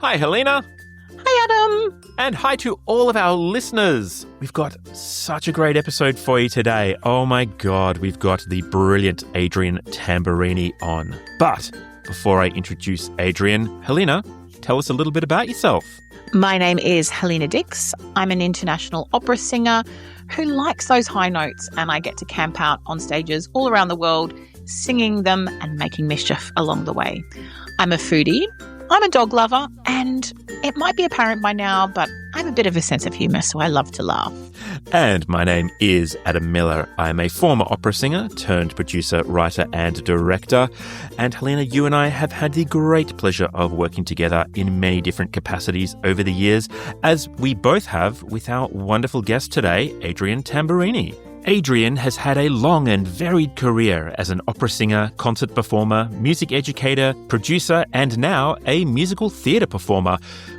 Hi, Helena. Hi, Adam. And hi to all of our listeners. We've got such a great episode for you today. Oh my God, we've got the brilliant Adrian Tamburini on. But before I introduce Adrian, Helena, tell us a little bit about yourself. My name is Helena Dix. I'm an international opera singer who likes those high notes, and I get to camp out on stages all around the world, singing them and making mischief along the way. I'm a foodie. I'm a dog lover, and it might be apparent by now, but I have a bit of a sense of humour, so I love to laugh. And my name is Adam Miller. I'm a former opera singer turned producer, writer and director. And Helena, you and I have had the great pleasure of working together in many different capacities over the years, as we both have with our wonderful guest today, Adrian Tamburini. Adrian has had a long and varied career as an opera singer, concert performer, music educator, producer, and now a musical theatre performer,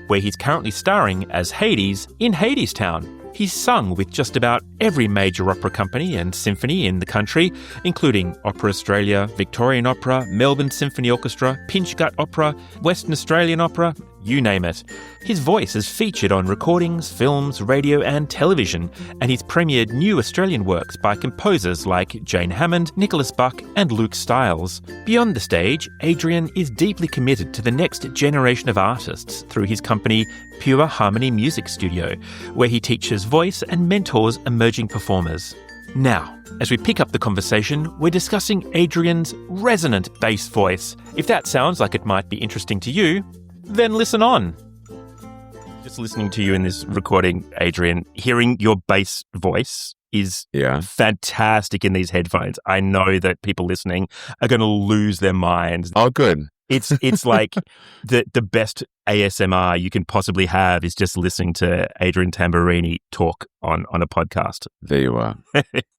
where he's currently starring as Hades in Hadestown. He's sung with just about every major opera company and symphony in the country, including Opera Australia, Victorian Opera, Melbourne Symphony Orchestra, Pinch Gut Opera, Western Australian Opera, you name it. His voice is featured on recordings, films, radio and television, and he's premiered new Australian works by composers like Jane Hammond, Nicholas Buck and Luke Stiles. Beyond the stage, Adrian is deeply committed to the next generation of artists through his company Pure Harmony Music Studio, where he teaches voice and mentors emerging performers. Now, as we pick up the conversation, we're discussing Adrian's resonant bass voice. If that sounds like it might be interesting to you, then listen on. Just listening to you in this recording, Adrian, hearing your bass voice is fantastic in these headphones. I know that people listening are going to lose their minds. Oh, good. It's like the best ASMR you can possibly have is just listening to Adrian Tamburini talk on a podcast. There you are.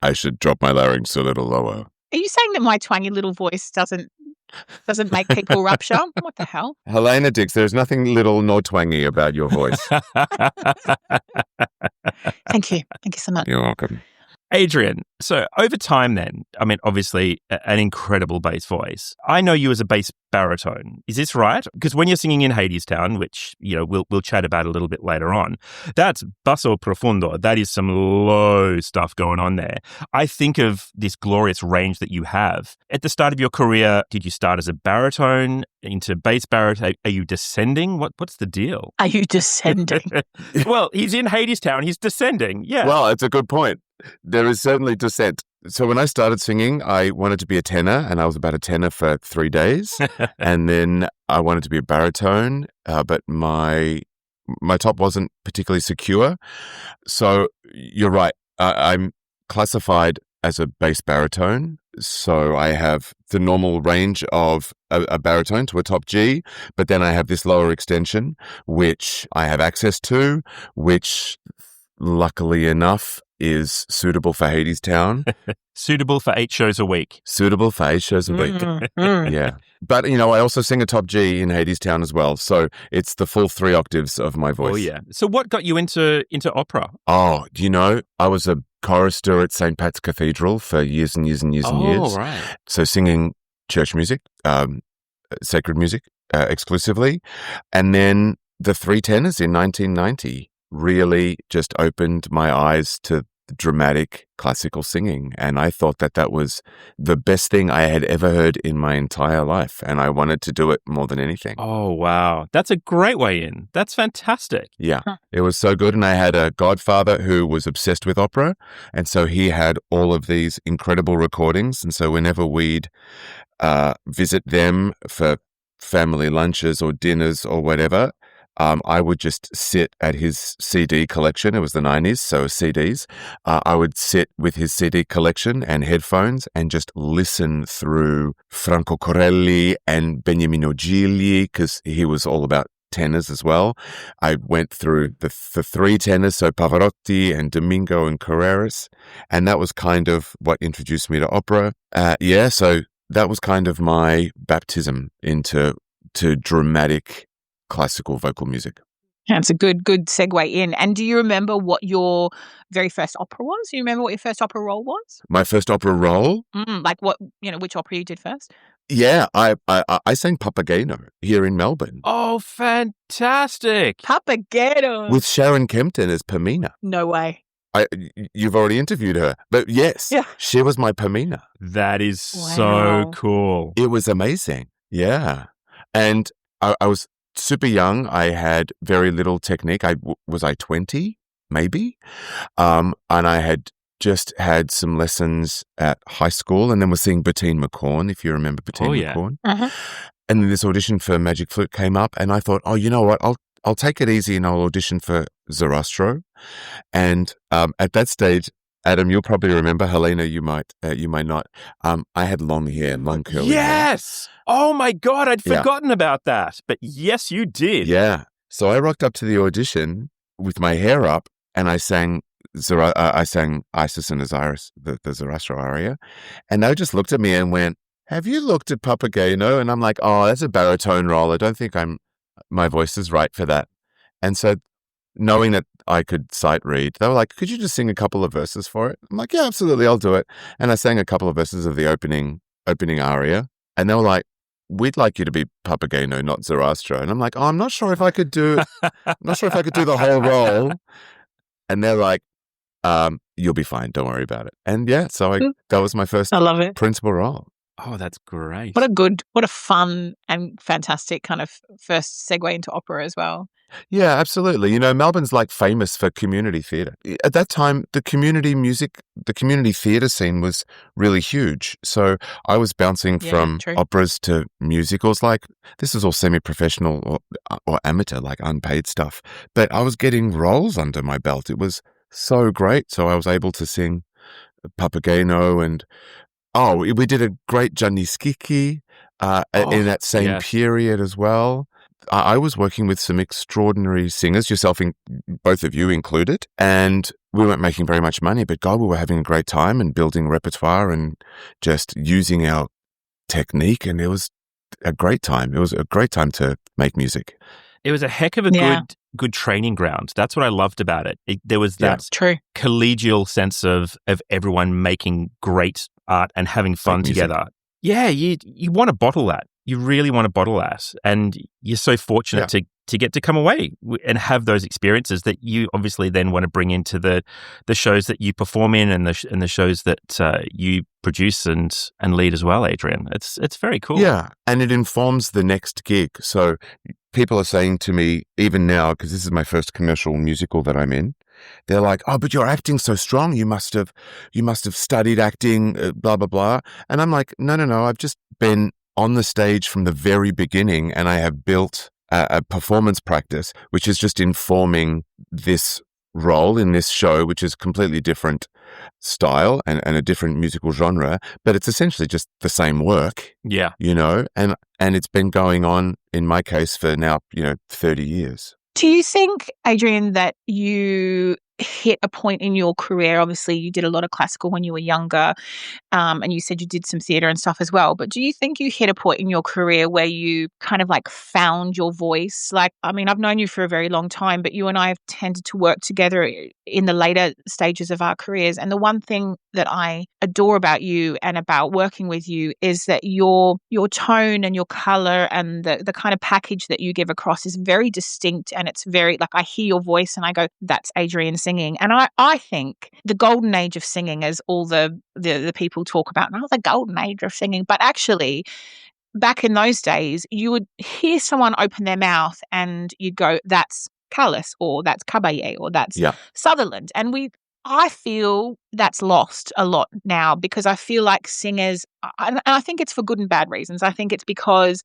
I should drop my larynx a little lower. Are you saying that my twangy little voice doesn't make people rupture? What the hell? Helena Dix, there's nothing little nor twangy about your voice. Thank you. Thank you so much. You're welcome. Adrian, so over time then, I mean, obviously an incredible bass voice. I know you as a bass baritone. Is this right? Because when you're singing in Hadestown, which, you know, we'll chat about a little bit later on, that's basso profundo. That is some low stuff going on there. I think of this glorious range that you have. At the start of your career, did you start as a baritone into bass baritone? Are you descending? What's the deal? Are you descending? Well, he's in Hadestown. He's descending. Yeah. Well, it's a good point. There is certainly descent. So when I started singing, I wanted to be a tenor, and I was about a tenor for 3 days. And then I wanted to be a baritone, but my top wasn't particularly secure. So you're right. I'm classified as a bass baritone. So I have the normal range of a baritone to a top G, but then I have this lower extension, which I have access to, which luckily enough is suitable for Hadestown. Suitable for 8 shows a week. Suitable for 8 shows a week. Yeah. But, you know, I also sing a top G in Hadestown as well. So it's the full 3 octaves of my voice. Oh, yeah. So what got you into opera? Oh, do you know, I was a chorister at St. Pat's Cathedral for years and years and years and years. Oh, right. So singing church music, sacred music exclusively. And then the 3 tenors in 1990 really just opened my eyes to dramatic classical singing. And I thought that was the best thing I had ever heard in my entire life. And I wanted to do it more than anything. Oh, wow. That's a great way in. That's fantastic. Yeah, it was so good. And I had a godfather who was obsessed with opera. And so he had all of these incredible recordings. And so whenever we'd visit them for family lunches or dinners or whatever, I would just sit at his CD collection. It was the 90s, so CDs. I would sit with his CD collection and headphones and just listen through Franco Corelli and Beniamino Gigli, because he was all about tenors as well. I went through the 3 tenors, so Pavarotti and Domingo and Carreras, and that was kind of what introduced me to opera. So that was kind of my baptism into dramatic classical vocal music. That's a good segue in. And do you remember what your very first opera was? Do you remember what your first opera role was? My first opera role? Like what, which opera you did first? Yeah, I sang Papageno here in Melbourne Oh, fantastic. Papageno. with Sharon Kempton as Pamina. No way. You've already interviewed her, but yes, Yeah. she was my Pamina. That is so Wow. cool. It was amazing. Yeah. And I was super young. I had very little technique. Was I 20, maybe? And I had just had some lessons at high school and then was seeing Bettine McCorn, if you remember Bettine McCorn. Uh-huh. And then this audition for Magic Flute came up and I thought, oh, you know what? I'll take it easy and I'll audition for Zarastro. And at that stage, Adam, you'll probably remember. Helena, you might not. I had long hair, long curly hair. Yes. Oh my God, I'd forgotten about that. But yes, you did. Yeah. So I rocked up to the audition with my hair up, and I sang Isis and Osiris, the Zarastro aria, and they just looked at me and went, "Have you looked at Papageno?" And I'm like, "Oh, that's a baritone role. I don't think my voice is right for that." And so, knowing that I could sight read, they were like, "Could you just sing a couple of verses for it?" I'm like, "Yeah, absolutely, I'll do it." And I sang a couple of verses of the opening aria, and they were like, "We'd like you to be Papageno, not Zarastro." And I'm like, "Oh, I'm not sure if I could do the whole role." And they're like, "You'll be fine. Don't worry about it." And yeah, so that was my first I love it. principal role. Oh, that's great. What a fun and fantastic kind of first segue into opera as well. Yeah, absolutely. You know, Melbourne's like famous for community theatre. At that time, the community theatre scene was really huge. So I was bouncing from true. operas to musicals. Like, this is all semi-professional or amateur, like unpaid stuff. But I was getting roles under my belt. It was so great. So I was able to sing Papageno and we did a great Gianni Schicchi in that same period as well. I was working with some extraordinary singers, both of you included, and we weren't making very much money, but God, we were having a great time and building repertoire and just using our technique, and it was a great time. It was a great time to make music. It was a heck of a good training ground. That's what I loved about it. There was that collegial sense of everyone making great art and having fun together. Yeah, you want to bottle that. You really want to bottle that. And you're so fortunate to get to come away and have those experiences that you obviously then want to bring into the shows that you perform in and the shows that you produce and lead as well, Adrian. It's very cool. Yeah, and it informs the next gig. So people are saying to me, even now, because this is my first commercial musical that I'm in, they're like, "Oh, but you're acting so strong. You must have studied acting, blah, blah, blah." And I'm like, no. I've just been on the stage from the very beginning, and I have built a performance practice, which is just informing this role in this show, which is completely different style and a different musical genre, but it's essentially just the same work. Yeah. You know, and it's been going on, in my case, for now, 30 years. Do you think, Adrian, that you hit a point in your career? Obviously, you did a lot of classical when you were younger, and you said you did some theatre and stuff as well. But do you think you hit a point in your career where you kind of like found your voice? Like, I mean, I've known you for a very long time, but you and I have tended to work together in the later stages of our careers. And the one thing that I adore about you and about working with you is that your tone and your colour and the kind of package that you give across is very distinct, and it's very, like, I hear your voice and I go, that's Adrian singing. And I think the golden age of singing, as all the people talk about, now the golden age of singing, but actually back in those days, you would hear someone open their mouth and you'd go, that's Callis, or that's Caballé, or that's Sutherland. And I feel that's lost a lot now, because I feel like singers, and I think it's for good and bad reasons. I think it's because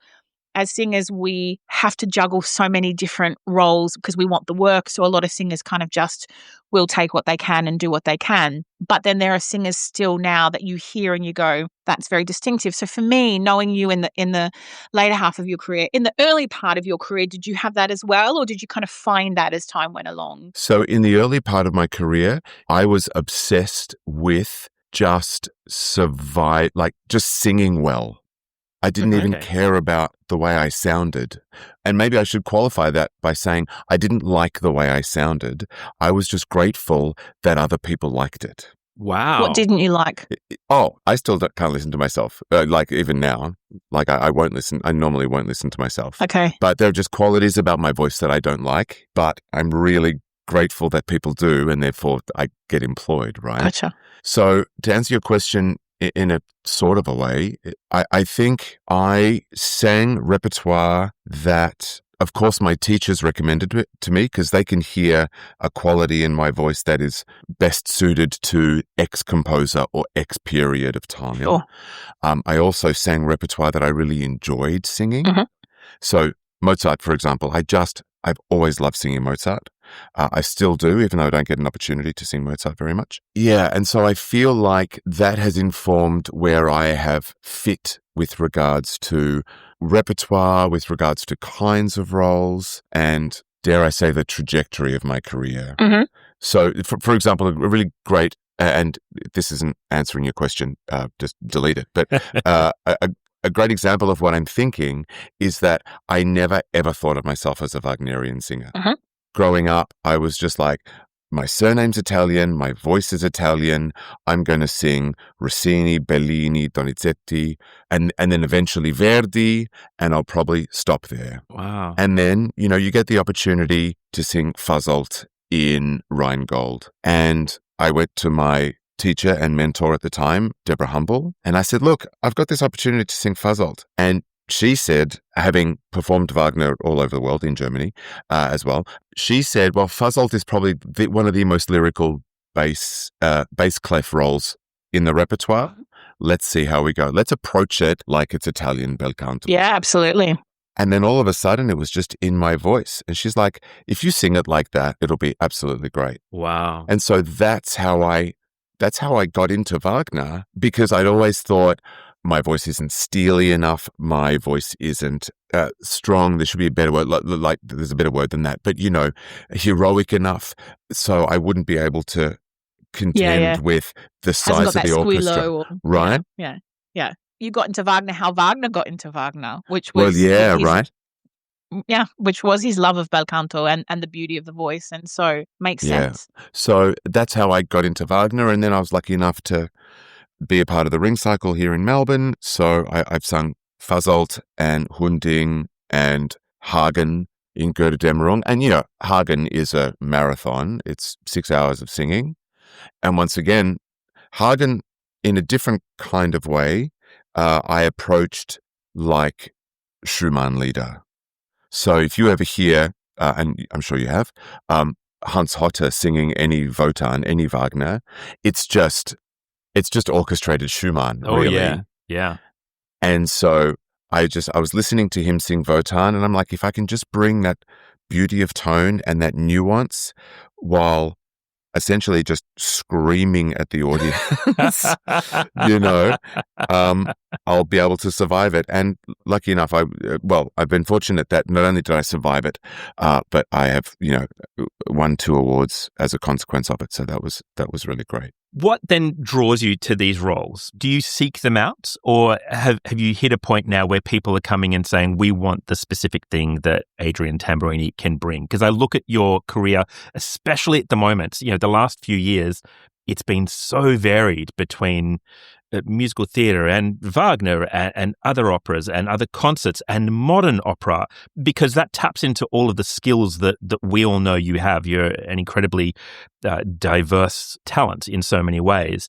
as singers, we have to juggle so many different roles because we want the work. So a lot of singers kind of just will take what they can and do what they can. But then there are singers still now that you hear and you go, that's very distinctive. So for me, knowing you in the later half of your career, in the early part of your career, did you have that as well? Or did you kind of find that as time went along? So in the early part of my career, I was obsessed with just just singing well. I didn't even care about the way I sounded. And maybe I should qualify that by saying I didn't like the way I sounded. I was just grateful that other people liked it. Wow. What didn't you like? Oh, I still can't listen to myself. Like even now, like I won't listen. I normally won't listen to myself. Okay. But there are just qualities about my voice that I don't like, but I'm really grateful that people do, and therefore I get employed, right? Gotcha. So to answer your question in a sort of a way, I think I sang repertoire that, of course, my teachers recommended it to me because they can hear a quality in my voice that is best suited to X composer or X period of time. Sure. I also sang repertoire that I really enjoyed singing. Mhm. So Mozart, for example, I've always loved singing Mozart. I still do, even though I don't get an opportunity to sing Mozart very much. Yeah, and so I feel like that has informed where I have fit with regards to repertoire, with regards to kinds of roles, and dare I say the trajectory of my career. Mhm. So, for example, a really great, and this isn't answering your question, just delete it, but a great example of what I'm thinking is that I never ever thought of myself as a Wagnerian singer. Mhm. Growing up, I was just like, my surname's Italian, my voice is Italian, I'm going to sing Rossini, Bellini, Donizetti, and then eventually Verdi, and I'll probably stop there. Wow. And then, you get the opportunity to sing Fasolt in Rheingold. And I went to my teacher and mentor at the time, Deborah Humble, and I said, look, I've got this opportunity to sing Fasolt. And she said, having performed Wagner all over the world, in Germany as well, she said, well, Fasolt is probably one of the most lyrical bass clef roles in the repertoire. Let's see how we go. Let's approach it like it's Italian bel canto. Yeah, absolutely. And then all of a sudden, it was just in my voice. And she's like, if you sing it like that, it'll be absolutely great. Wow. And so that's how I got into Wagner, because I'd always thought, my voice isn't steely enough. My voice isn't strong. There should be a better word. Like there's a better word than that. But, heroic enough. So I wouldn't be able to contend with the size of the orchestra. Right? Yeah. You got into Wagner how Wagner got into Wagner, which was... right? Yeah, which was his love of bel canto and the beauty of the voice. And so makes sense. So that's how I got into Wagner. And then I was lucky enough to be a part of the Ring Cycle here in Melbourne. So I've sung Fasolt and Hunding and Hagen in Götterdämmerung. And, Hagen is a marathon. It's 6 hours of singing. And once again, Hagen, in a different kind of way, I approached like Schumann Lieder. So if you ever hear, and I'm sure you have, Hans Hotter singing any Wotan, any Wagner, it's just orchestrated Schumann, really. Yeah. And so I was listening to him sing Wotan, and I'm like, if I can just bring that beauty of tone and that nuance while essentially just screaming at the audience, I'll be able to survive it. And lucky enough, I've been fortunate that not only did I survive it, but I have, won 2 awards as a consequence of it. So that was really great. What then draws you to these roles? Do you seek them out, or have you hit a point now where people are coming and saying, we want the specific thing that Adrian Tamburini can bring? Because I look at your career, especially at the moment, the last few years, it's been so varied between musical theatre and Wagner and other operas and other concerts and modern opera, because that taps into all of the skills that we all know you have. You're an incredibly diverse talent in so many ways.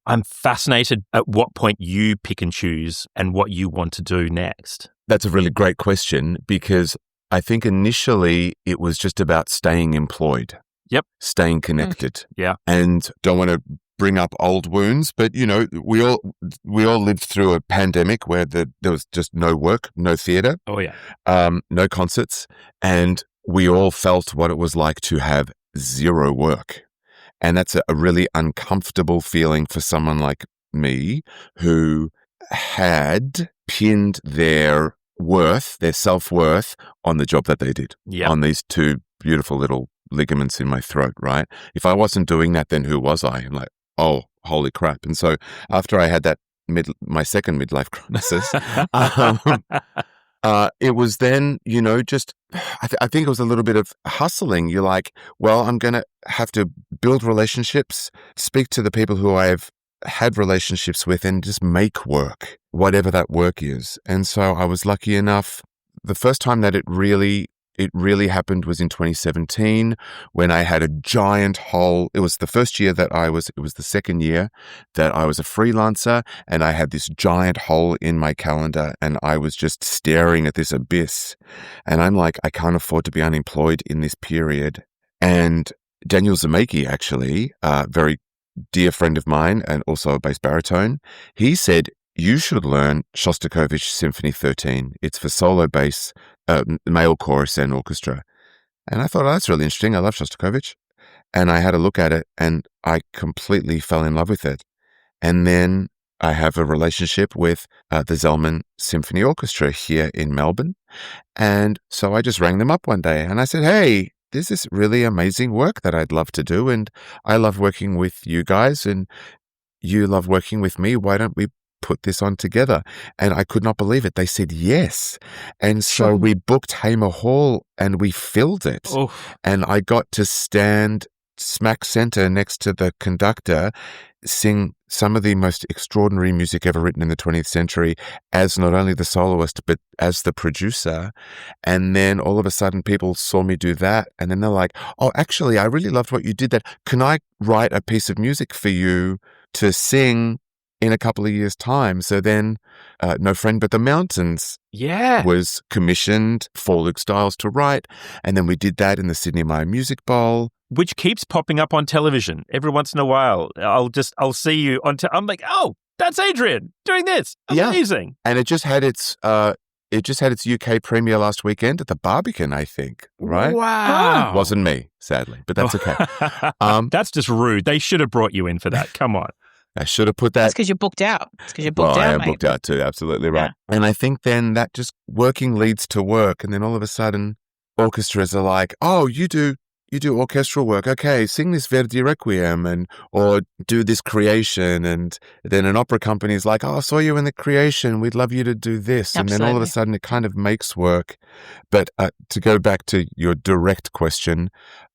I'm fascinated at what point you pick and choose and what you want to do next. That's a really great question, because I think initially it was just about staying employed. Yep. Staying connected. Yeah. And don't want to bring up old wounds, but we all lived through a pandemic where there was just no work, no theatre. Oh yeah. No concerts, and we all felt what it was like to have zero work. And that's a really uncomfortable feeling for someone like me, who had pinned their self-worth on the job that they did, on these 2 beautiful little ligaments in my throat, right? If I wasn't doing that, then who was I? I'm like, oh, holy crap. And so after I had that my second midlife crisis, it was then, just, I think it was a little bit of hustling. You're like, well, I'm going to have to build relationships, speak to the people who I've had relationships with, and just make work, whatever that work is. And so I was lucky enough. The first time that it really happened was in 2017 when I had a giant hole. It was the first year that it was the second year that I was a freelancer, and I had this giant hole in my calendar, and I was just staring at this abyss. And I'm like, I can't afford to be unemployed in this period. And Daniel Zemecki, actually, a very dear friend of mine and also a bass baritone, he said, you should learn Shostakovich Symphony 13. It's for solo bass, male chorus and orchestra. And I thought, oh, that's really interesting. I love Shostakovich. And I had a look at it and I completely fell in love with it. And then I have a relationship with the Zelman Symphony Orchestra here in Melbourne. And so I just rang them up one day and I said, hey, there's this really amazing work that I'd love to do. And I love working with you guys and you love working with me. Why don't we put this on together? And I could not believe it. They said yes. And so we booked Hamer Hall and we filled it. Oh. And I got to stand smack center next to the conductor, sing some of the most extraordinary music ever written in the 20th century as not only the soloist, but as the producer. And then all of a sudden people saw me do that. And then they're like, oh, actually, I really loved what you did. That can I write a piece of music for you to sing in a couple of years' time? So then No Friend But the Mountains was commissioned for Luke Stiles to write. And then we did that in the Sydney Myer Music Bowl. Which keeps popping up on television. Every once in a while, I'll see you on I'm like, oh, that's Adrian doing this. Amazing. And it just had its UK premiere last weekend at the Barbican, I think, right? Wow. Wasn't me, sadly, but that's okay. That's just rude. They should have brought you in for that. Come on. I should have put that. That's because you're booked out. It's because you're booked out, I am mate. booked out too. Absolutely right. Yeah. And I think then that just working leads to work. And then all of a sudden orchestras are like, oh, you do orchestral work. Okay, sing this Verdi Requiem or do this creation. And then an opera company is like, oh, I saw you in the creation. We'd love you to do this. Absolutely. And then all of a sudden it kind of makes work. But to go back to your direct question,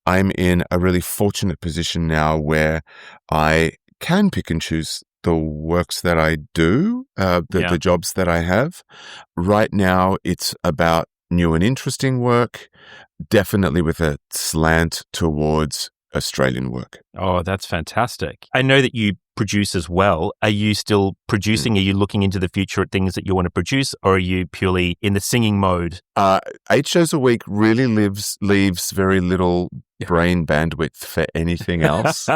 I'm in a really fortunate position now where I can pick and choose the works that I do, the jobs that I have. Right now, it's about new and interesting work, definitely with a slant towards Australian work. Oh, that's fantastic. I know that you produce as well. Are you still producing? Are you looking into the future at things that you want to produce, or are you purely in the singing mode? 8 shows a week really leaves very little brain bandwidth for anything else.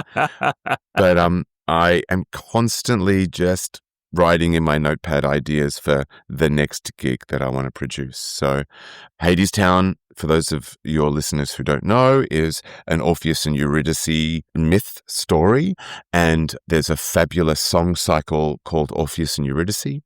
But I am constantly just writing in my notepad ideas for the next gig that I want to produce. So Hadestown, for those of your listeners who don't know, is an Orpheus and Eurydice myth story. And there's a fabulous song cycle called Orpheus and Eurydice,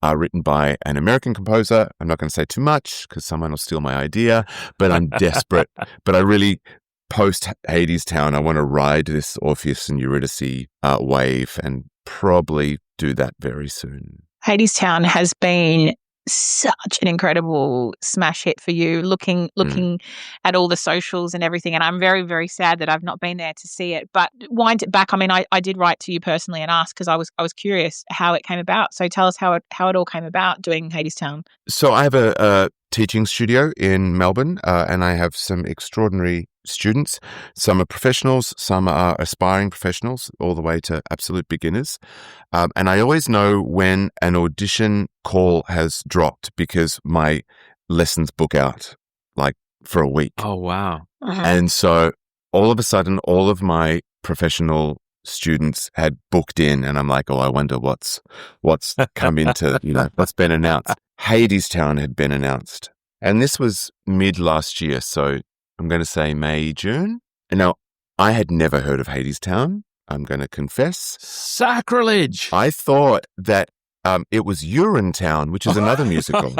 written by an American composer. I'm not going to say too much because someone will steal my idea, but I'm desperate. But I really, post Hadestown, I want to ride this Orpheus and Eurydice wave and probably do that very soon. Hadestown has been such an incredible smash hit for you, looking at all the socials and everything. And I'm very, very sad that I've not been there to see it. But wind it back. I mean, I did write to you personally and ask because I was curious how it came about. So tell us how it all came about doing Hadestown. So I have a teaching studio in Melbourne, and I have some extraordinary students. Some are professionals, some are aspiring professionals, all the way to absolute beginners. And I always know when an audition call has dropped because my lessons book out like for a week. Oh, wow. Uh-huh. And so all of a sudden, all of my professional students had booked in, and I'm like, oh, I wonder what's come into, what's been announced. Hadestown had been announced. And this was mid last year. So I'm going to say May, June. And now I had never heard of Hadestown. I'm going to confess. Sacrilege. I thought that it was Urinetown, which is another musical.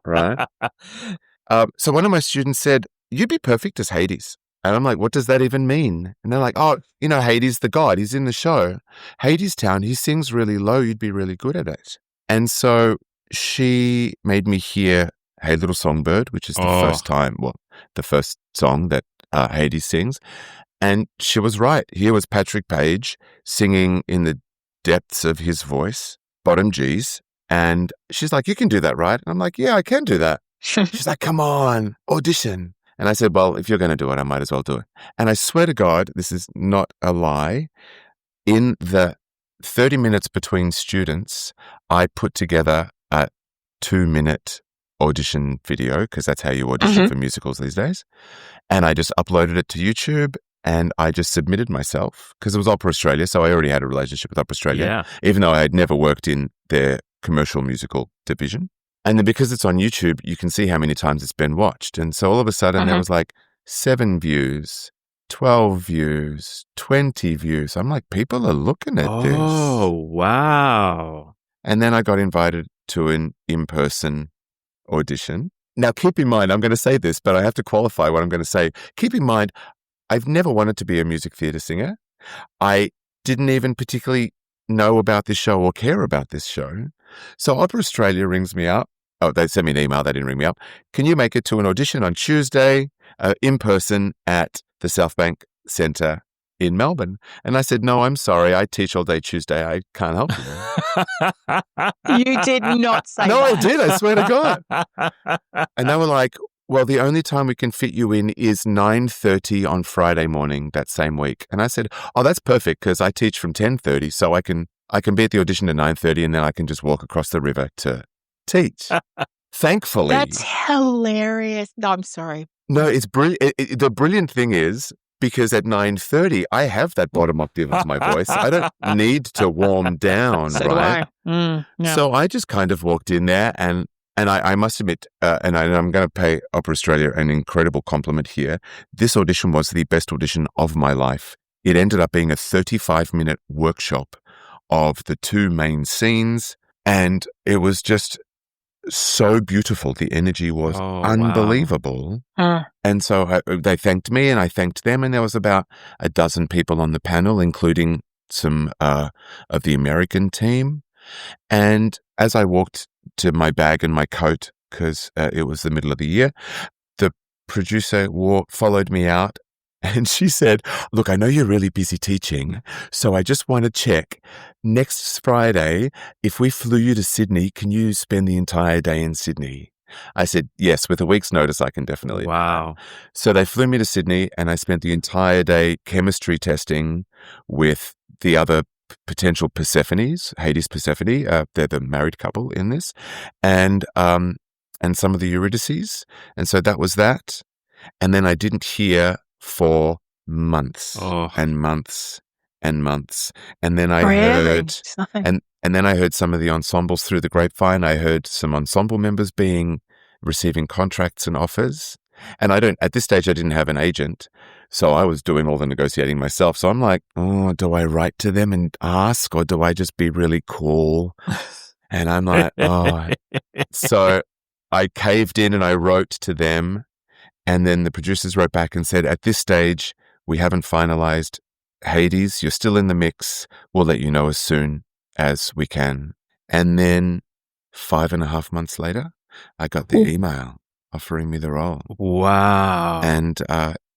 Right? So one of my students said, you'd be perfect as Hades. And I'm like, what does that even mean? And they're like, oh, Hades the god, he's in the show. Hadestown, he sings really low. You'd be really good at it. And so she made me hear Hey Little Songbird, which is the first song that Hades sings. And she was right. Here was Patrick Page singing in the depths of his voice, bottom G's. And she's like, you can do that, right? And I'm like, yeah, I can do that. She's like, come on, audition. And I said, well, if you're going to do it, I might as well do it. And I swear to God, this is not a lie. In the 30 minutes between students, I put together a 2-minute audition video, because that's how you audition for musicals these days. And I just uploaded it to YouTube, and I just submitted myself, because it was Opera Australia, so I already had a relationship with Opera Australia, even though I had never worked in their commercial musical division. And then because it's on YouTube, you can see how many times it's been watched. And so all of a sudden there was like 7 views, 12 views, 20 views. I'm like, people are looking at this. Oh, wow. And then I got invited to an in-person audition. Now, keep in mind, I'm going to say this, but I have to qualify what I'm going to say. Keep in mind, I've never wanted to be a music theatre singer. I didn't even particularly know about this show or care about this show. So Opera Australia rings me up. Oh, they sent me an email. They didn't ring me up. Can you make it to an audition on Tuesday in person at the South Bank Centre in Melbourne? And I said, no, I'm sorry. I teach all day Tuesday. I can't help you. You did not say No, that. I did. I swear to God. And they were like, well, the only time we can fit you in is 9:30 on Friday morning that same week. And I said, oh, that's perfect, because I teach from 10:30, so I can be at the audition at 9:30, and then I can just walk across the river to teach. Thankfully. That's hilarious. No, I'm sorry. No, it's brilliant. The brilliant thing is, because at 9:30, I have that bottom octave of my voice. I don't need to warm down, So do right? I. Yeah. So I just kind of walked in there, and I must admit, and I'm going to pay Opera Australia an incredible compliment here. This audition was the best audition of my life. It ended up being a 35-minute workshop of the 2 main scenes, and it was just so beautiful. The energy was unbelievable. Wow. And so they thanked me, and I thanked them, and there was about a dozen people on the panel, including some of the American team. And as I walked to my bag and my coat, because it was the middle of the year, the producer followed me out, and she said, look, I know you're really busy teaching, so I just want to check. Next Friday, if we flew you to Sydney, can you spend the entire day in Sydney? I said, yes, with a week's notice, I can definitely. Wow. So they flew me to Sydney, and I spent the entire day chemistry testing with the other potential Persephones, Hades Persephone. They're the married couple in this, and some of the Eurydices. And so that was that. And then I didn't hear for months and months and months. And then I heard, and then I heard some of the ensembles through the grapevine. I heard some ensemble members receiving contracts and offers. And at this stage, I didn't have an agent. So I was doing all the negotiating myself. So I'm like, oh, do I write to them and ask, or do I just be really cool? And I'm like, oh. So I caved in and I wrote to them. And then the producers wrote back and said, at this stage, we haven't finalized Hades. You're still in the mix. We'll let you know as soon as we can. And then 5.5 months later, I got the email offering me the role. Wow. And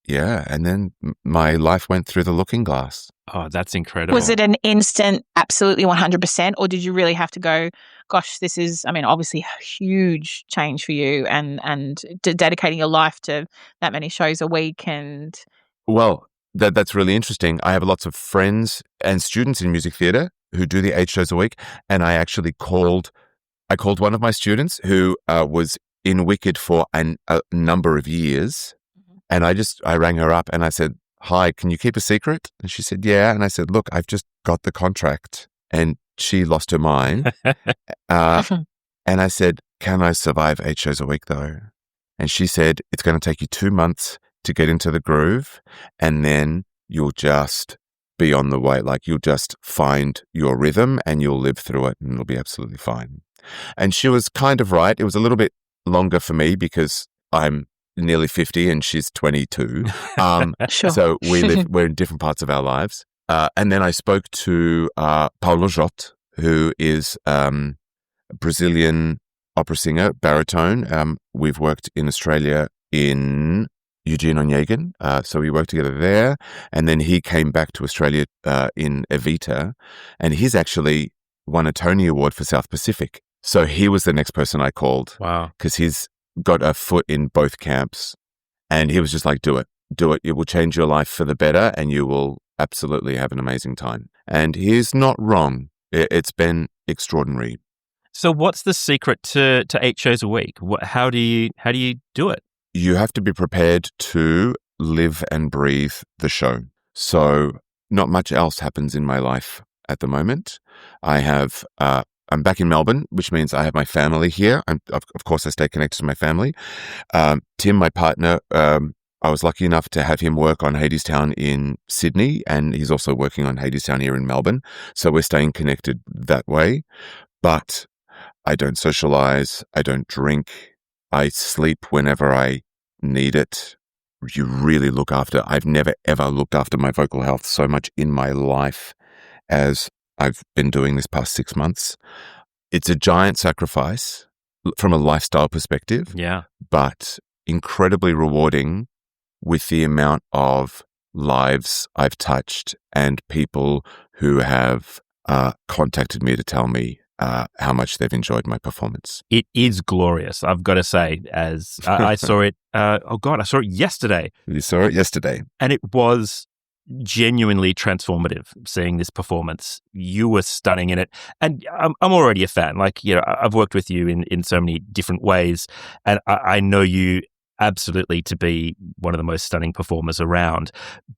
and then my life went through the looking glass. Oh, that's incredible. Was it an instant, absolutely 100%, or did you really have to go, gosh, this is, obviously a huge change for you and dedicating your life to that many shows a week? And well, that's really interesting. I have lots of friends and students in music theatre who do the 8 shows a week, and I actually called one of my students who was in Wicked for a number of years. And I rang her up and I said, hi, can you keep a secret? And she said, yeah. And I said, look, I've just got the contract. And she lost her mind. And I said, can I survive 8 shows a week though? And she said, it's going to take you 2 months to get into the groove. And then you'll just be on the way. Like you'll just find your rhythm and you'll live through it and it'll be absolutely fine. And she was kind of right. It was a little bit longer for me because I'm nearly 50 and she's 22. Sure. So we're in different parts of our lives. And then I spoke to Paulo Jot, who is Brazilian opera singer, baritone. We've worked in Australia in Eugene Onegin. So we worked together there. And then he came back to Australia in Evita. And he's actually won a Tony Award for South Pacific. So he was the next person I called. Wow. Because he's got a foot in both camps. And he was just like, do it. Do it. It will change your life for the better and you will absolutely have an amazing time. And he's not wrong. It's been extraordinary. So what's the secret to 8 shows a week? How do you do it? You have to be prepared to live and breathe the show. So not much else happens in my life at the moment. I'm back in Melbourne, which means I have my family here. Of course, I stay connected to my family. Tim, my partner, I was lucky enough to have him work on Hadestown in Sydney, and he's also working on Hadestown here in Melbourne. So we're staying connected that way. But I don't socialize. I don't drink. I sleep whenever I need it. You really look after. I've never, ever looked after my vocal health so much in my life as I've been doing this past 6 months. It's a giant sacrifice from a lifestyle perspective. Yeah. But incredibly rewarding with the amount of lives I've touched and people who have contacted me to tell me how much they've enjoyed my performance. It is glorious, I've got to say, as I saw it. I saw it yesterday. You saw it yesterday. And it was genuinely transformative seeing this performance. You were stunning in it. And I'm already a fan. Like, you know, I've worked with you in so many different ways. And I know you absolutely to be one of the most stunning performers around.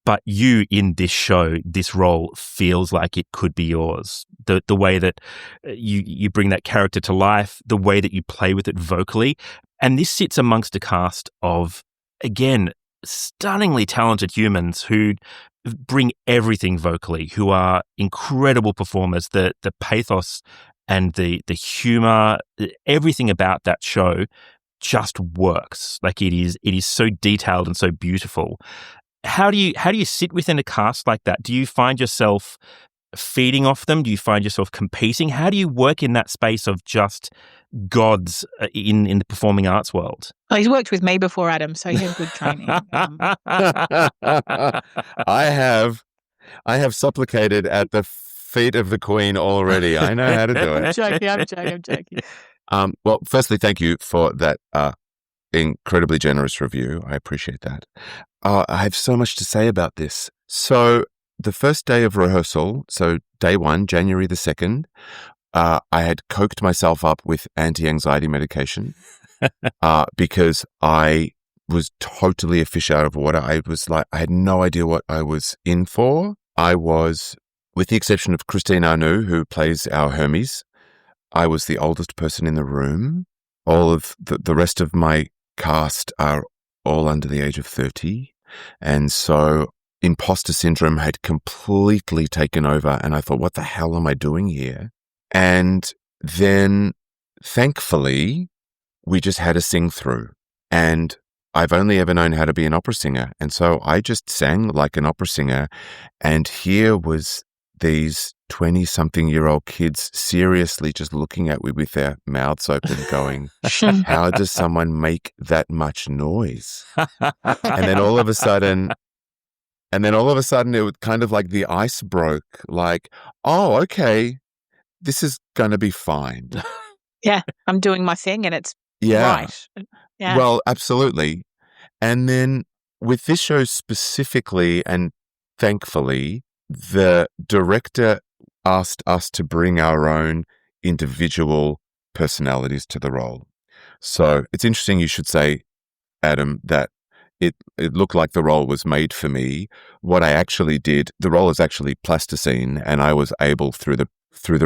But you in this show, this role feels like it could be yours. The way that you bring that character to life, the way that you play with it vocally. And this sits amongst a cast of, again, stunningly talented humans who bring everything vocally, who are incredible performers. The pathos and the humor, everything about that show just works. Like it is so detailed and so beautiful. How do you sit within a cast like that? Do you find yourself feeding off them? Do you find yourself competing? How do you work in that space of just gods in the performing arts world? Well, he's worked with me before, Adam, so he has good training. I have supplicated at the feet of the Queen already. I know how to do it. I'm joking. Well, firstly, thank you for that incredibly generous review. I appreciate that. I have so much to say about this. So the first day of rehearsal, so day 1, January the 2nd, I had coked myself up with anti-anxiety medication because I was totally a fish out of water. I had no idea what I was in for. I was, with the exception of Christine Arnoux, who plays our Hermes, I was the oldest person in the room. All of the rest of my cast are all under the age of 30. And so imposter syndrome had completely taken over. And I thought, what the hell am I doing here? And then thankfully, we just had a sing through. And I've only ever known how to be an opera singer. And so I just sang like an opera singer. And here was these 20-something-year-old kids seriously just looking at me with their mouths open going, how does someone make that much noise? And then all of a sudden, it was kind of like the ice broke, like, oh, okay, this is going to be fine. Yeah, I'm doing my thing and it's right. Yeah. Well, absolutely. And then with this show specifically, and thankfully, the director asked us to bring our own individual personalities to the role. So it's interesting you should say, Adam, that it looked like the role was made for me. What I actually did, the role is actually plasticine, and I was able through the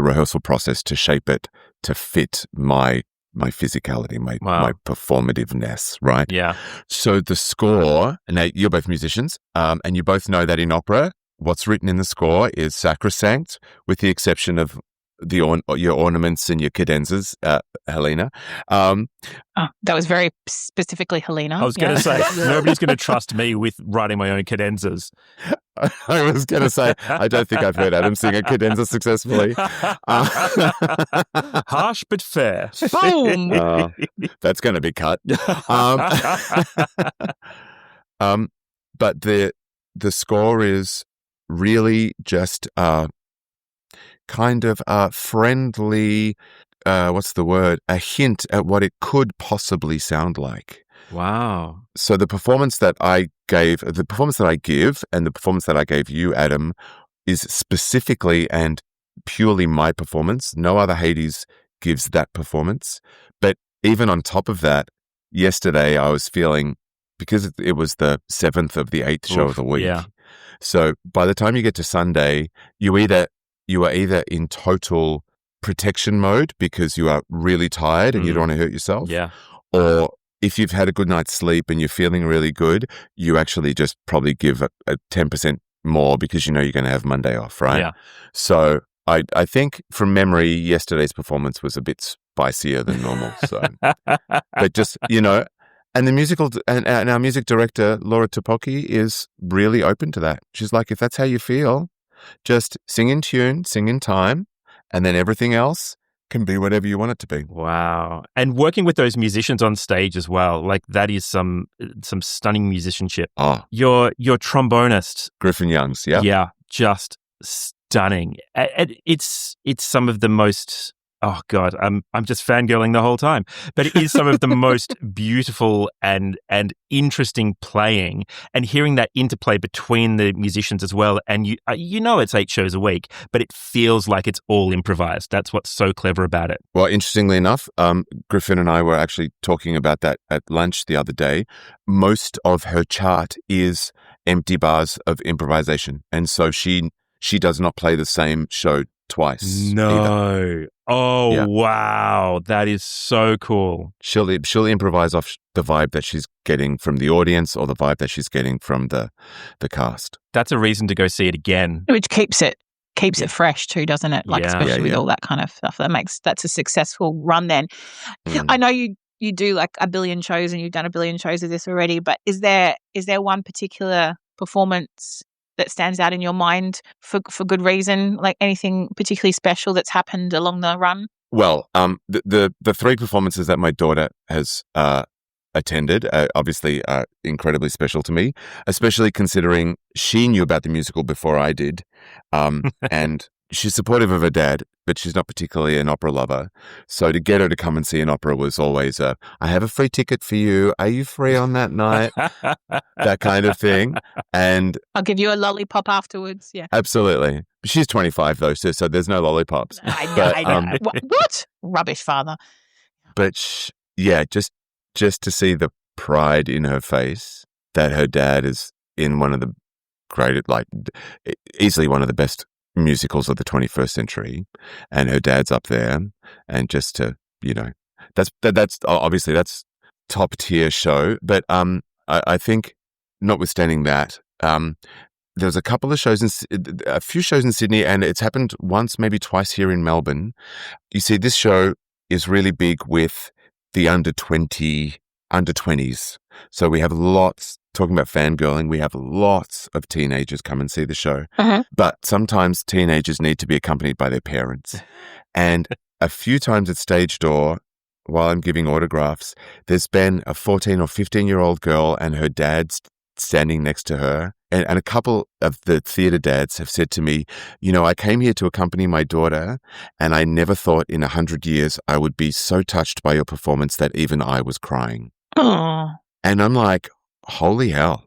rehearsal process to shape it to fit my physicality, my performativeness, right? Yeah. So the score, now you're both musicians, and you both know that in opera, what's written in the score is sacrosanct, with the exception of your ornaments and your cadenzas, Helena. That was very specifically Helena. I was going to say, nobody's going to trust me with writing my own cadenzas. I was going to say, I don't think I've heard Adam sing a cadenza successfully. Harsh but fair. Boom! That's going to be cut. But the score is really just kind of friendly, what's the word? A hint at what it could possibly sound like. Wow. So the performance that I give, and the performance that I gave you, Adam, is specifically and purely my performance. No other Hades gives that performance. But even on top of that, yesterday I was feeling, because it was the 7th of the 8th show of the week. Yeah. So by the time you get to Sunday, you are either in total protection mode because you are really tired and you don't want to hurt yourself. Yeah. Or if you've had a good night's sleep and you're feeling really good, you actually just probably give a 10% more because you know you're going to have Monday off, right? Yeah. So I think from memory, yesterday's performance was a bit spicier than normal. So, but just, and the musical and our music director, Laura Topoki, is really open to that. She's like, if that's how you feel, just sing in tune, sing in time, and then everything else can be whatever you want it to be. Wow. And working with those musicians on stage as well, like that is some stunning musicianship. Oh. Your trombonist. Griffin Youngs, yeah. Yeah, just stunning. It's some of the most, oh God, I'm just fangirling the whole time. But it is some of the most beautiful and interesting playing, and hearing that interplay between the musicians as well. And you know it's 8 shows a week, but it feels like it's all improvised. That's what's so clever about it. Well, interestingly enough, Griffin and I were actually talking about that at lunch the other day. Most of her chart is empty bars of improvisation. And so she does not play the same show twice. No. Either. Oh, Yeah. Wow. That is so cool. She'll improvise off the vibe that she's getting from the audience or the vibe that she's getting from the cast. That's a reason to go see it again. Which keeps it fresh too, doesn't it? Like, Yeah. especially with all that kind of stuff. That's a successful run then. I know you do like a billion shows and you've done a billion shows of this already, but is there one particular performance that stands out in your mind for good reason? Like anything particularly special that's happened along the run? Well, the 3 performances that my daughter has attended obviously are incredibly special to me, especially considering she knew about the musical before I did. And she's supportive of her dad, but she's not particularly an opera lover. So to get her to come and see an opera was always I have a free ticket for you. Are you free on that night? That kind of thing. And I'll give you a lollipop afterwards. Yeah. absolutely. She's 25 though, so there's no lollipops. I know. What? Rubbish, father. But just to see the pride in her face that her dad is in one of the greatest, like easily one of the best musicals of the 21st century, and her dad's up there, and just to, that's obviously that's top tier show. But I think notwithstanding that, there was a few shows in Sydney, and it's happened once, maybe twice here in Melbourne. You see, this show is really big with the under 20s. So we have talking about fangirling, we have lots of teenagers come and see the show. Uh-huh. But sometimes teenagers need to be accompanied by their parents. And a few times at stage door, while I'm giving autographs, there's been a 14 or 15-year-old girl and her dad's standing next to her. And a couple of the theatre dads have said to me, I came here to accompany my daughter, and I never thought in 100 years I would be so touched by your performance that even I was crying. Oh, And I'm like, holy hell.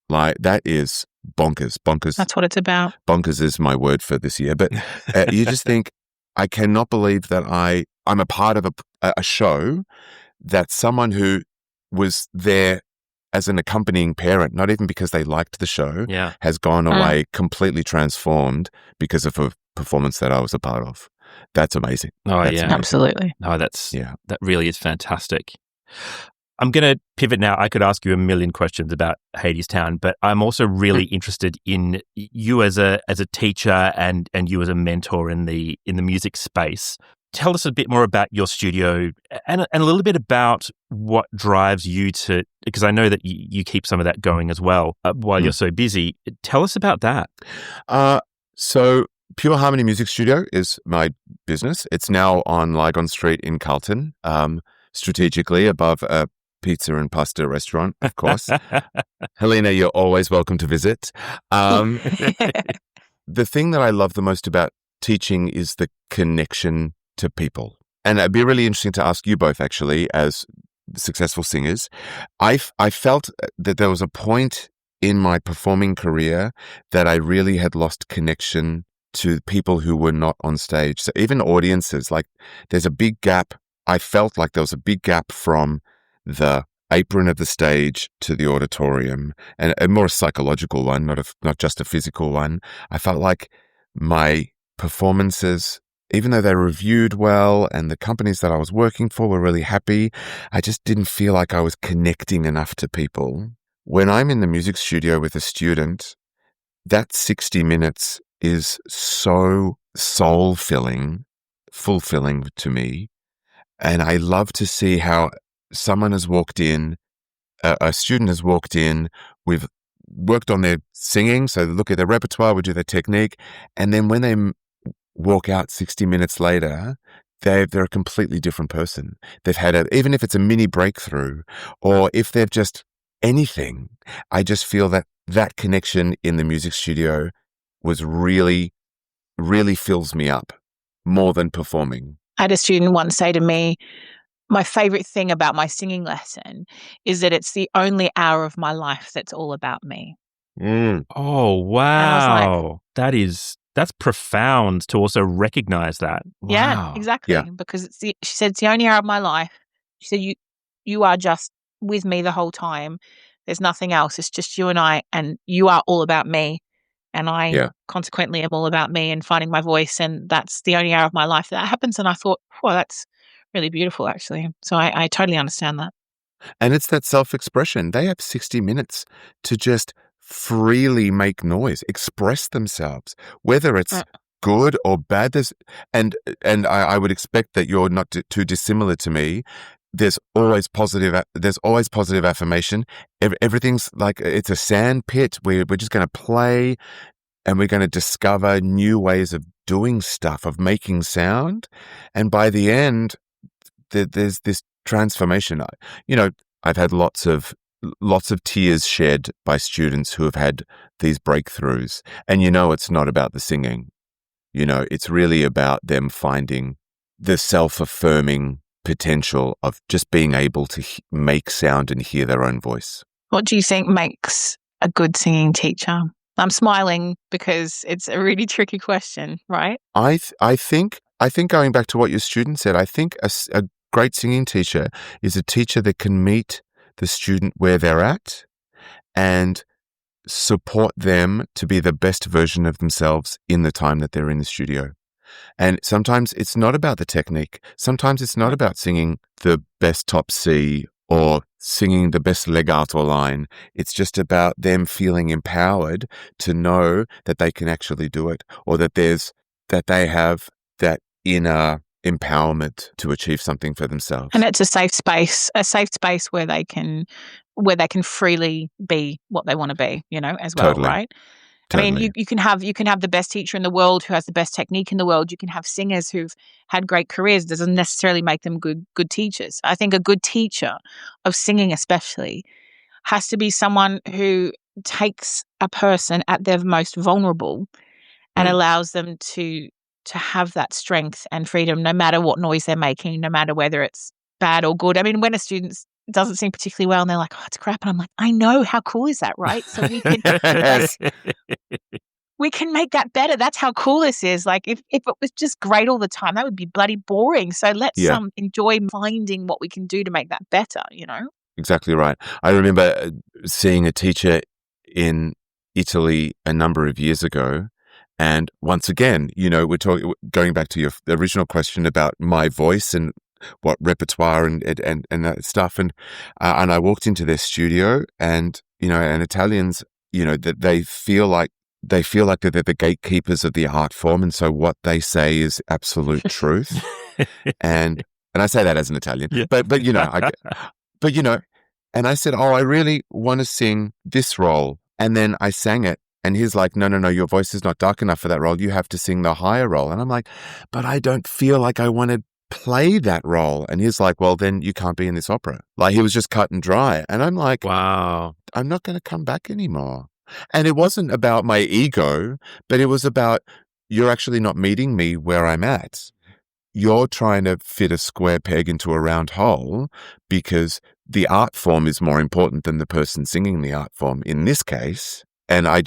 Like, that is bonkers. that's what it's about. Bonkers is my word for this year. But you just think, I cannot believe that I'm a part of a show that someone who was there as an accompanying parent, not even because they liked the show, has gone away completely transformed because of a performance that I was a part of. That's amazing. Oh, That's yeah. amazing. Absolutely. No, that really is fantastic. I'm going to pivot now. I could ask you a million questions about Hadestown, but I'm also really interested in you as a teacher and you as a mentor in the music space. Tell us a bit more about your studio and a little bit about what drives you to, because I know that you keep some of that going as well while you're so busy. Tell us about that. So Pure Harmony Music Studio is my business. It's now on Lygon Street in Carlton, strategically above a pizza and pasta restaurant, of course. Helena, you're always welcome to visit. The thing that I love the most about teaching is the connection to people. And it'd be really interesting to ask you both, actually, as successful singers. I felt that there was a point in my performing career that I really had lost connection to people who were not on stage. So even audiences, like there's a big gap. I felt like there was a big gap from the apron of the stage to the auditorium, and a more psychological one, not just a physical one. I felt like my performances, even though they reviewed well and the companies that I was working for were really happy, I just didn't feel like I was connecting enough to people. When I'm in the music studio with a student, that 60 minutes is so soul-filling, fulfilling to me. And I love to see how someone has walked in, a student has walked in, we've worked on their singing, so look at their repertoire, we do their technique, and then when they walk out 60 minutes later, they're a completely different person. They've had even if it's a mini breakthrough, or if they've just anything, I just feel that connection in the music studio was really, really fills me up more than performing. I had a student once say to me, my favorite thing about my singing lesson is that it's the only hour of my life that's all about me. Oh, wow. And I was like, that's profound to also recognize that. Wow. Yeah, exactly. Yeah. Because she said, it's the only hour of my life. She said, you are just with me the whole time. There's nothing else. It's just you and I, and you are all about me. And I consequently am all about me and finding my voice. And that's the only hour of my life that happens. And I thought, well, that's really beautiful, actually. So I totally understand that. And it's that self-expression. They have 60 minutes to just freely make noise, express themselves, whether it's good or bad. And I would expect that you're not too dissimilar to me. There's always positive affirmation. Everything's like it's a sand pit. We're just going to play, and we're going to discover new ways of doing stuff, of making sound. And by the end, there's this transformation. I've had lots of tears shed by students who have had these breakthroughs. And it's not about the singing. It's really about them finding the self-affirming potential of just being able to make sound and hear their own voice. What do you think makes a good singing teacher? I'm smiling because it's a really tricky question, right? I think going back to what your student said, I think a great singing teacher is a teacher that can meet the student where they're at and support them to be the best version of themselves in the time that they're in the studio. And sometimes it's not about the technique. Sometimes it's not about singing the best top C or singing the best legato line. It's just about them feeling empowered to know that they can actually do it, or that they have that inner empowerment to achieve something for themselves. And it's a safe space where they can freely be what they want to be, as well, totally. Right? Totally. I mean, you can have the best teacher in the world who has the best technique in the world. You can have singers who've had great careers. It doesn't necessarily make them good teachers. I think a good teacher of singing especially has to be someone who takes a person at their most vulnerable and allows them to have that strength and freedom no matter what noise they're making, no matter whether it's bad or good. I mean, when a student doesn't sing particularly well and they're like, oh, it's crap. And I'm like, I know, how cool is that, right? So we can we can make that better. That's how cool this is. Like if it was just great all the time, that would be bloody boring. So let's enjoy finding what we can do to make that better, Exactly right. I remember seeing a teacher in Italy a number of years ago. And once again, we're going back to your original question about my voice and what repertoire and that stuff. And I walked into their studio, and and Italians, that they feel like they're the gatekeepers of the art form, and so what they say is absolute truth. and I say that as an Italian, Yeah. but and I said, oh, I really want to sing this role, and then I sang it. And he's like, no, your voice is not dark enough for that role. You have to sing the higher role. And I'm like, but I don't feel like I want to play that role. And he's like, well, then you can't be in this opera. Like, he was just cut and dry. And I'm like, Wow. I'm not going to come back anymore. And it wasn't about my ego, but it was about, you're actually not meeting me where I'm at. You're trying to fit a square peg into a round hole because the art form is more important than the person singing the art form in this case. And I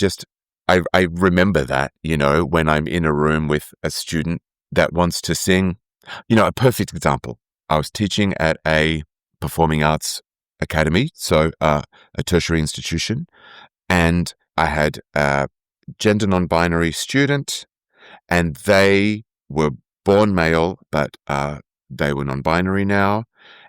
remember that, when I'm in a room with a student that wants to sing, a perfect example. I was teaching at a performing arts academy, so a tertiary institution, and I had a gender non-binary student, and they were born male, but they were non-binary now,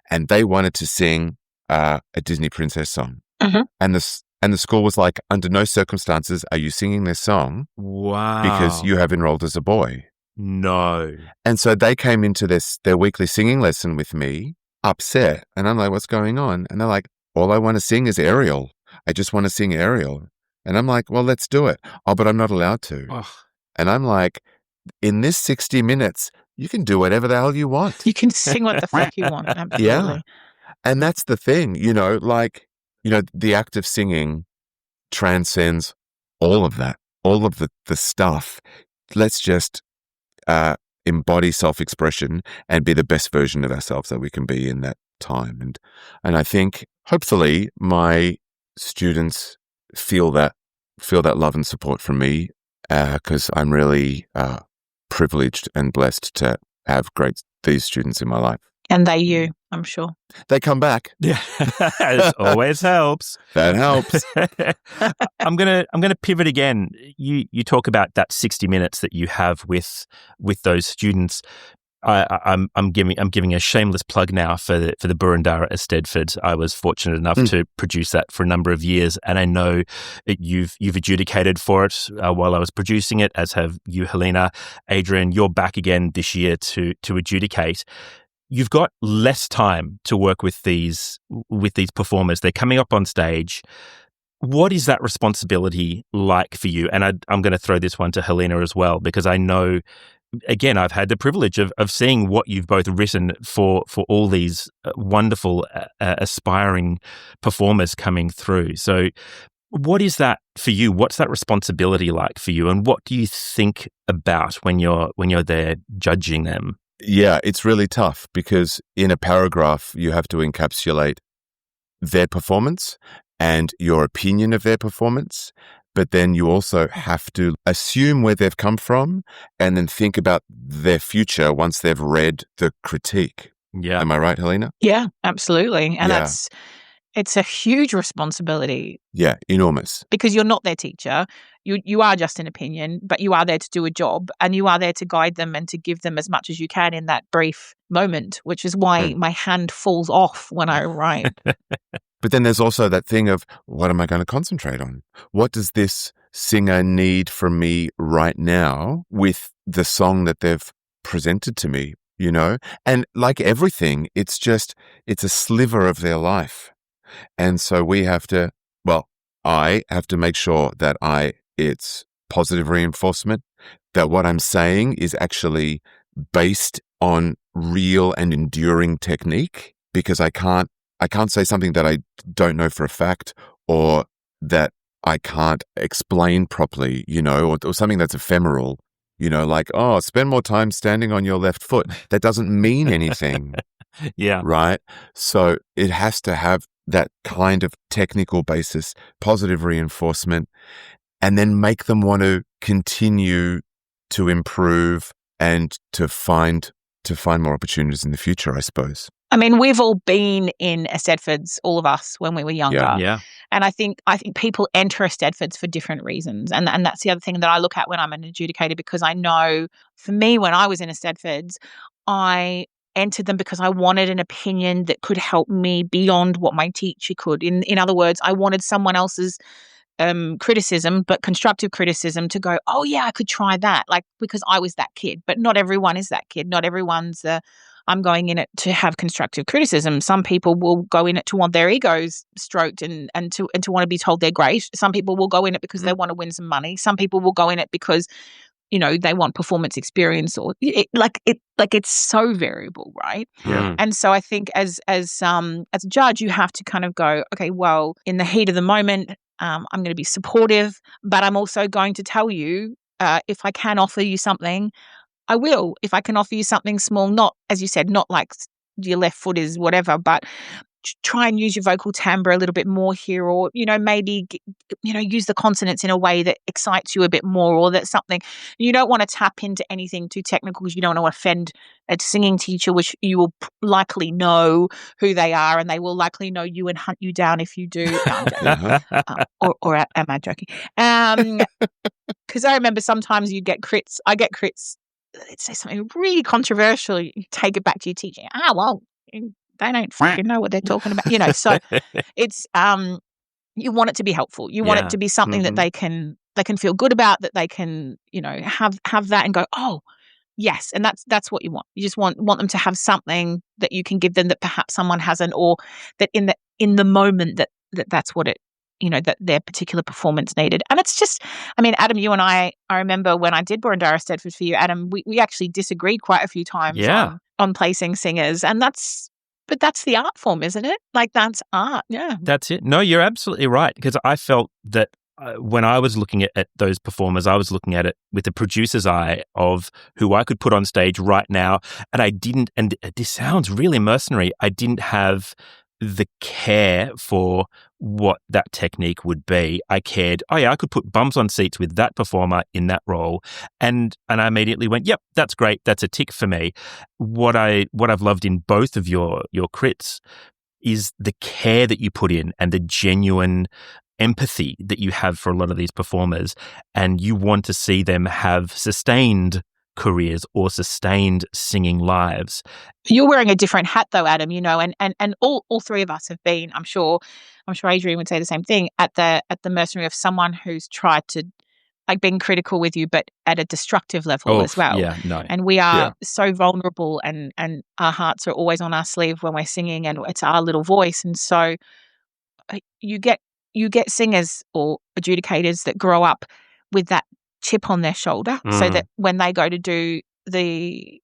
and they wanted to sing a Disney princess song. Mm-hmm. And the school was like, under no circumstances are you singing this song. Wow. Because you have enrolled as a boy. No. And so they came into their weekly singing lesson with me, upset. And I'm like, what's going on? And they're like, all I want to sing is Ariel. I just want to sing Ariel. And I'm like, well, let's do it. Oh, but I'm not allowed to. Oh. And I'm like, in this 60 minutes, you can do whatever the hell you want. You can sing what the fuck you want. Absolutely. Yeah. And that's the thing, the act of singing transcends all of that, all of the stuff. Let's just embody self-expression and be the best version of ourselves that we can be in that time. And I think hopefully my students feel that love and support from me, because I'm really privileged and blessed to have these students in my life. And you, I'm sure. They come back. Yeah, it always helps. That helps. I'm gonna pivot again. You talk about that 60 minutes that you have with those students. I'm giving a shameless plug now for the Burundara at Stedford. I was fortunate enough to produce that for a number of years, and I know you've adjudicated for it while I was producing it, as have you, Helena. Adrian, you're back again this year to adjudicate. You've got less time to work with these performers. They're coming up on stage. What is that responsibility like for you? And I'm going to throw this one to Helena as well, because I know, again, I've had the privilege of seeing what you've both written for all these wonderful, aspiring performers coming through. So what is that for you? What's that responsibility like for you? And what do you think about when you're there judging them? Yeah, it's really tough because in a paragraph, you have to encapsulate their performance and your opinion of their performance, but then you also have to assume where they've come from and then think about their future once they've read the critique. Yeah. Am I right, Helena? Yeah, absolutely. And it's a huge responsibility. Yeah, enormous. Because you're not their teacher. You are just an opinion, but you are there to do a job, and you are there to guide them and to give them as much as you can in that brief moment, which is why my hand falls off when I write. But then there's also that thing of, what am I going to concentrate on? What does this singer need from me right now with the song that they've presented to me, And like everything, it's a sliver of their life. And so I have to make sure that it's positive reinforcement, that what I'm saying is actually based on real and enduring technique, because I can't say something that I don't know for a fact, or that I can't explain properly, or something that's ephemeral, like, oh, spend more time standing on your left foot. That doesn't mean anything. Yeah. Right. So it has to have that kind of technical basis, positive reinforcement, and then make them want to continue to improve and to find more opportunities in the future, I suppose. I mean, we've all been in Eisteddfods, all of us, when we were younger. Yeah. And I think people enter Eisteddfods for different reasons. And that's the other thing that I look at when I'm an adjudicator, because I know, for me, when I was in Eisteddfods, I entered them because I wanted an opinion that could help me beyond what my teacher could. In other words, I wanted someone else's criticism, but constructive criticism, to go, oh yeah, I could try that. Like, because I was that kid, but not everyone is that kid. Not everyone's I'm going in it to have constructive criticism. Some people will go in it to want their egos stroked and to want to be told they're great. Some people will go in it because they want to win some money. Some people will go in it because, you know, they want performance experience, or it's so variable, right? Yeah. And so I think as a judge, you have to kind of go, okay, well, in the heat of the moment, I'm going to be supportive, but I'm also going to tell you, if I can offer you something, I will. If I can offer you something small, not, as you said, not like your left foot is whatever, but try and use your vocal timbre a little bit more here, or, you know, maybe, you know, use the consonants in a way that excites you a bit more, or that's something. You don't want to tap into anything too technical because you don't want to offend a singing teacher, which you will likely know who they are, and they will likely know you and hunt you down if you do. No, I'm joking. Or am I joking? Because I remember sometimes you get crits. I get crits. Let's say something really controversial. You take it back to your teacher. Well, they don't fucking know what they're talking about, you know. So it's you want it to be helpful. You want it to be something that they can feel good about, that they can, you know, have that and go, oh yes, and that's what you want. You just want them to have something that you can give them that perhaps someone hasn't, or that in the moment that's what it, you know, that their particular performance needed. And it's just, I mean, Adam, you and I remember when I did Boroondara Stedford for you, Adam, we actually disagreed quite a few times on placing singers, and that's the art form, isn't it? Like, that's art. Yeah. That's it. No, you're absolutely right. Because I felt that when I was looking at those performers, I was looking at it with the producer's eye of who I could put on stage right now. And I didn't, and this sounds really mercenary, I didn't have the care for what that technique would be. I cared, oh yeah, I could put bums on seats with that performer in that role. And I immediately went, yep, that's great. That's a tick for me. What I've loved in both of your crits is the care that you put in and the genuine empathy that you have for a lot of these performers. And you want to see them have sustained careers or sustained singing lives. You're wearing a different hat though, Adam, you know, and all three of us have been, I'm sure Adrian would say the same thing, at the mercenary of someone who's tried to, like, being critical with you, but at a destructive level as well. Yeah, no. And we are so vulnerable, and our hearts are always on our sleeve when we're singing, and it's our little voice. And so you get singers or adjudicators that grow up with that chip on their shoulder, so that when they go to do the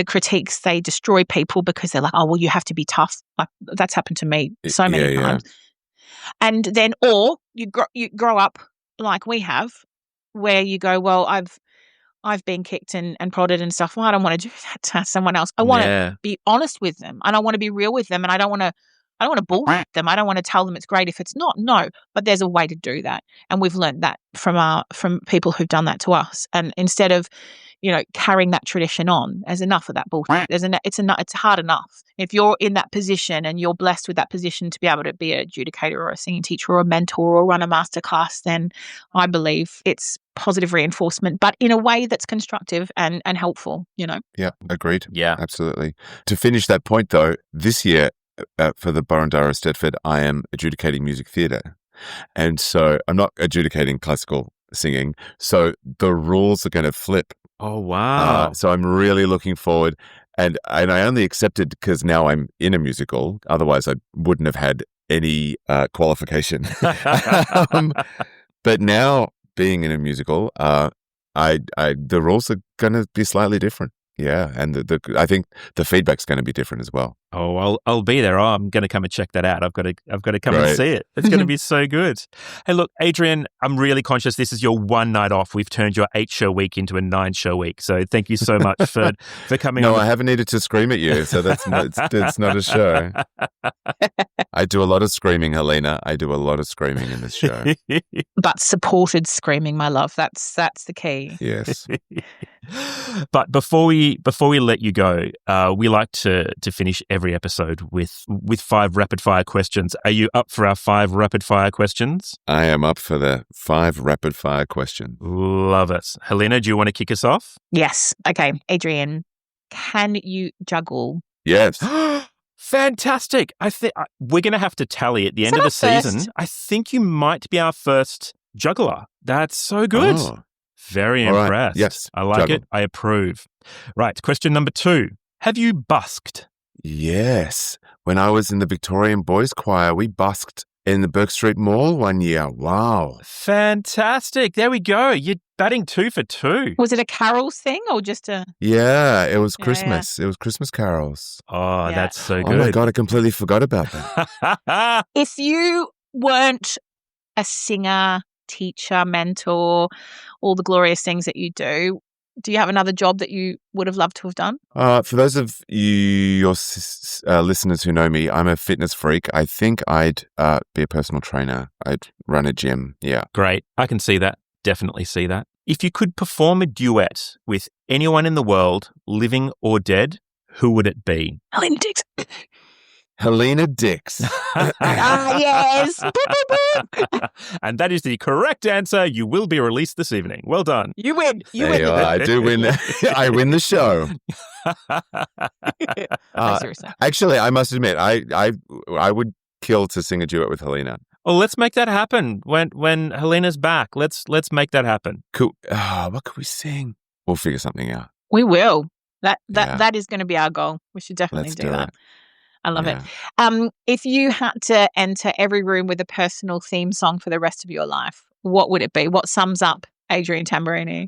critiques, they destroy people because they're like, oh, well, you have to be tough. Like, that's happened to me so many times. And then, or you grow up like we have, where you go, well, I've been kicked and prodded and stuff. Well, I don't want to do that to someone else. I want to be honest with them, and I want to be real with them, and I don't want to bullshit them. I don't want to tell them it's great if it's not. No, but there's a way to do that, and we've learned that from people who've done that to us. And instead of, you know, carrying that tradition on, there's enough of that bullshit. It's hard enough. If you're in that position and you're blessed with that position to be able to be an adjudicator or a singing teacher or a mentor or run a masterclass, then I believe it's positive reinforcement, but in a way that's constructive and helpful, you know? Yeah, agreed. Yeah. Absolutely. To finish that point though, this year, for the Boroondara Stedford, I am adjudicating music theatre. And so I'm not adjudicating classical singing. So the rules are going to flip. Oh, wow. So I'm really looking forward. And I only accepted because now I'm in a musical. Otherwise, I wouldn't have had any qualification. But now, being in a musical, the rules are going to be slightly different. Yeah, and I think the feedback's going to be different as well. Oh, I'll be there. Oh, I'm going to come and check that out. I've got to come and see it. It's going to be so good. Hey, look, Adrian, I'm really conscious this is your one night off. We've turned your 8-show week into a 9-show week. So thank you so much for coming on. No, I haven't needed to scream at you, so it's not a show. I do a lot of screaming, Helena. I do a lot of screaming in this show. But supported screaming, my love. That's the key. Yes. But before we let you go, we like to finish every episode with 5 rapid fire questions. Are you up for our 5 rapid fire questions? I am up for the 5 rapid fire questions. Love it. Helena, do you want to kick us off? Yes. Okay, Adrian. can you juggle? Yes. Fantastic. I think we're going to have to tally at the end of the season. I think you might be our first juggler. That's so good. Oh. Very All impressed. right. Yes. I like Juggle. it. I approve. Right. Question number 2. Have you busked? Yes. When I was in the Victorian Boys Choir, we busked in the Burke Street Mall one year. Wow. Fantastic. There we go. You're batting 2 for 2. Was it a carols thing or just a... Yeah, it was Yeah, Christmas. It was Christmas carols. Oh, Yeah. that's so Oh good. my God, I completely forgot about that. If you weren't a singer, teacher, mentor, all the glorious things that you do you have another job that you would have loved to have done? For those of your listeners who know me, I'm a fitness freak. I think I'd be a personal trainer. I'd run a gym. Yeah. Great. I can see that. Definitely see that. If you could perform a duet with anyone in the world, living or dead, who would it be? Helena Dix. Helena Dix. Yes. And that is the correct answer. You will be released this evening. Well done. You win. You There win. you are. I do win. I win the show. No, seriously. Actually, I must admit, I would kill to sing a duet with Helena. Well, let's make that happen when Helena's back. Let's make that happen. Cool. What could we sing? We'll figure something out. We will. That Yeah. is going to be our goal. We should definitely Let's do do that. it. I love Yeah. it. If you had to enter every room with a personal theme song for the rest of your life, what would it be? What sums up Adrian Tamburini?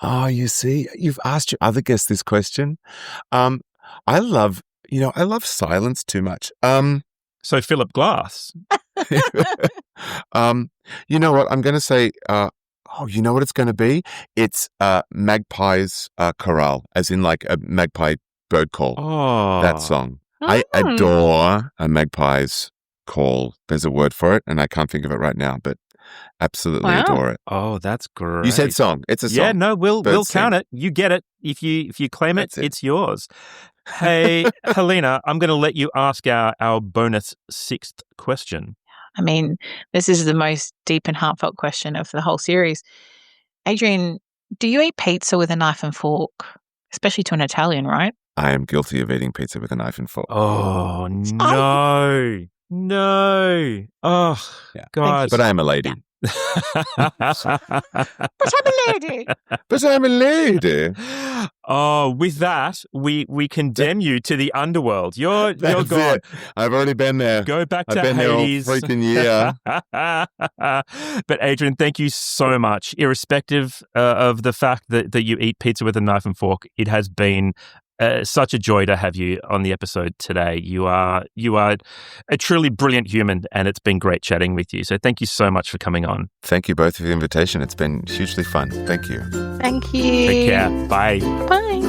Oh, you see, you've asked your other guests this question. I love silence too much. So Philip Glass. You know what? I'm going to say, you know what it's going to be? It's Magpie's Chorale, as in like a magpie bird call. Oh. That song. I adore a magpie's call. There's a word for it, and I can't think of it right now, but absolutely Wow. adore it. Oh, that's great. You said song. It's a song. Yeah, no, we'll Bird count sing. it. You get it. If you claim it, That's it. it's yours. Hey, Helena, I'm going to let you ask our bonus 6th question. I mean, this is the most deep and heartfelt question of the whole series. Adrian, do you eat pizza with a knife and fork? Especially to an Italian, right? I am guilty of eating pizza with a knife and fork. Oh, no. No. Oh, Yeah. God. But I am a lady. But I'm a lady. But I'm a lady. Oh, with that, we condemn you to the underworld. You're That's gone. it. I've already been there. Go back I've to been there all Hades. freaking year. But Adrian, thank you so much. Irrespective of the fact that you eat pizza with a knife and fork, it has been such a joy to have you on the episode today. You are a truly brilliant human, and it's been great chatting with you. So thank you so much for coming on. Thank you both for the invitation. It's been hugely fun. Thank you. Thank you. Take care. Bye. Bye.